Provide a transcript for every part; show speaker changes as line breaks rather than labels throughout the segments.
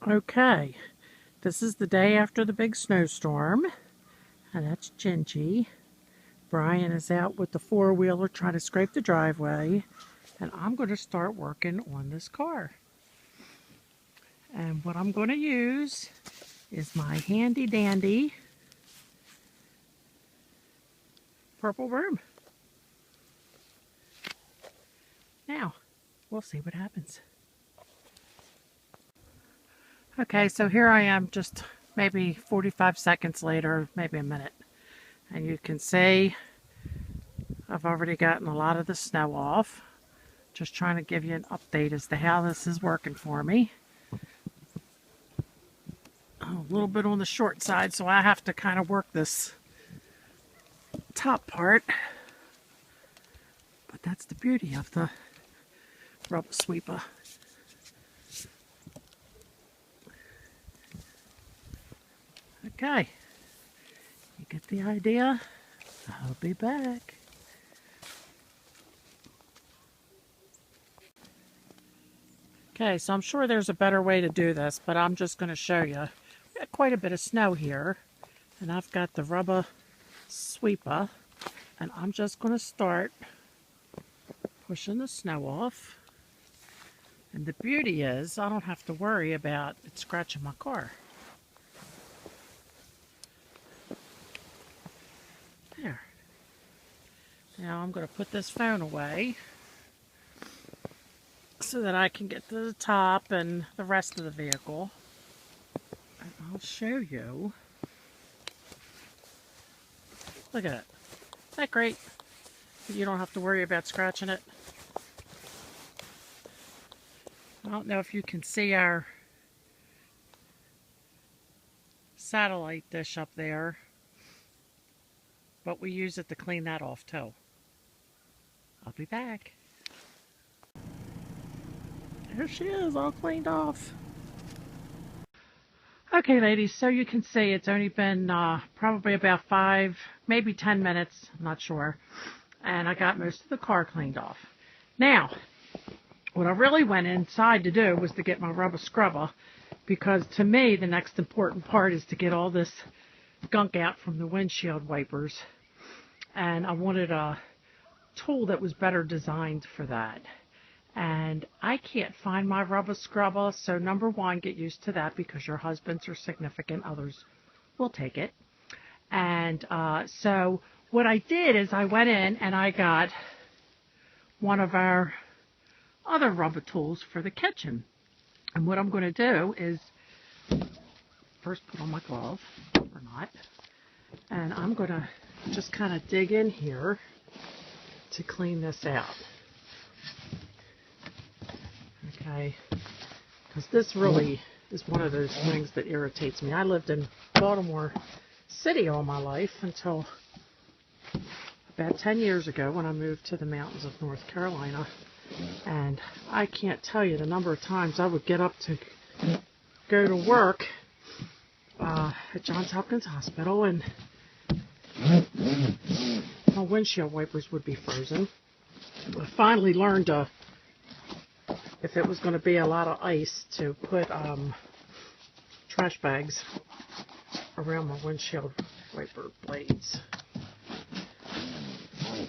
Okay, this is the day after the big snowstorm, and that's Gingy. Brian is out with the four-wheeler trying to scrape the driveway, and I'm going to start working on this car. And what I'm going to use is my handy-dandy purple broom. Now, we'll see what happens. Okay, so here I am just maybe 45 seconds later, maybe a minute. And you can see I've already gotten a lot of the snow off. Just trying to give you an update as to how this is working for me. A little bit on the short side, so I have to kind of work this top part. But that's the beauty of the rubber sweeper. Okay, you get the idea? I'll be back. Okay, so I'm sure there's a better way to do this, but I'm just going to show you. We got quite a bit of snow here, and I've got the rubber sweeper, and I'm just going to start pushing the snow off. And the beauty is I don't have to worry about it scratching my car. There. Now I'm going to put this phone away so that I can get to the top and the rest of the vehicle. And I'll show you. Look at it. Isn't that great? You don't have to worry about scratching it. I don't know if you can see our satellite dish up there, but we use it to clean that off too. I'll be back. There she is, all cleaned off. Okay, ladies, so you can see it's only been probably about 5, maybe 10 minutes, I'm not sure. And I got most of the car cleaned off. Now, what I really went inside to do was to get my rubber scrubber, because to me, the next important part is to get all this gunk out from the windshield wipers. And I wanted a tool that was better designed for that. And I can't find my rubber scrubber, so number one, get used to that, because your husbands or significant others will take it. And so what I did is I went in and I got one of our other rubber tools for the kitchen. And what I'm going to do is first put on my glove, or not, and I'm going to just kind of dig in here to clean this out. Okay, because this really is one of those things that irritates me. I lived in Baltimore City all my life until about 10 years ago when I moved to the mountains of North Carolina. And I can't tell you the number of times I would get up to go to work at Johns Hopkins Hospital, and my windshield wipers would be frozen. I finally learned if it was going to be a lot of ice, to put trash bags around my windshield wiper blades.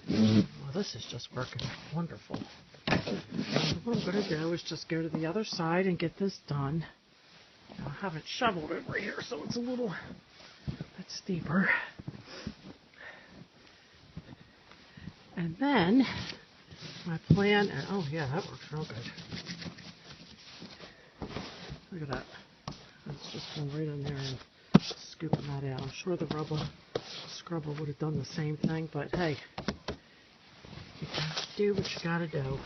Well, this is just working wonderful. So what I'm going to do is just go to the other side and get this done. Now, I haven't shoveled over here, so it's a little bit steeper. And then my plan, and oh yeah, that works real good. Look at that. It's just going right in there and scooping that out. I'm sure the rubber scrubber would have done the same thing, but hey, you gotta do what you gotta do.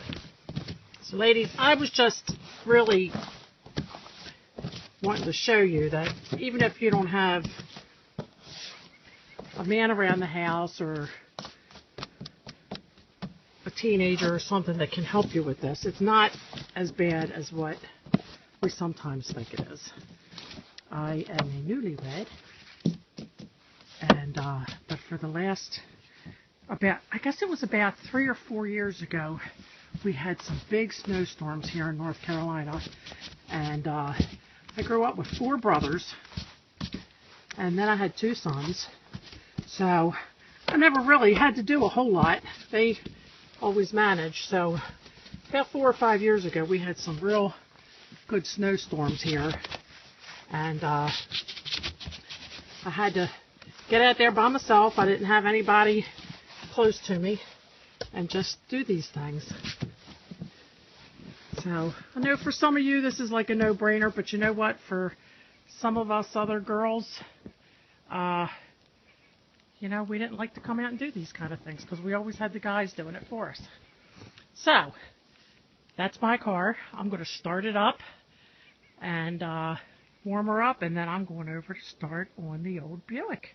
So ladies, I was just really wanting to show you that even if you don't have a man around the house or a teenager or something that can help you with this, it's not as bad as what we sometimes think it is. I am a newlywed, and but for the last I guess it was about 3 or 4 years ago, we had some big snowstorms here in North Carolina, and I grew up with 4 brothers, and then I had 2 sons. So I never really had to do a whole lot. They always managed. So about 4 or 5 years ago, we had some real good snowstorms here. And I had to get out there by myself. I didn't have anybody close to me, and just do these things. So I know for some of you this is like a no-brainer, but you know what? For some of us other girls, you know, we didn't like to come out and do these kind of things because we always had the guys doing it for us. So that's my car. I'm going to start it up and warm her up, and then I'm going over to start on the old Buick.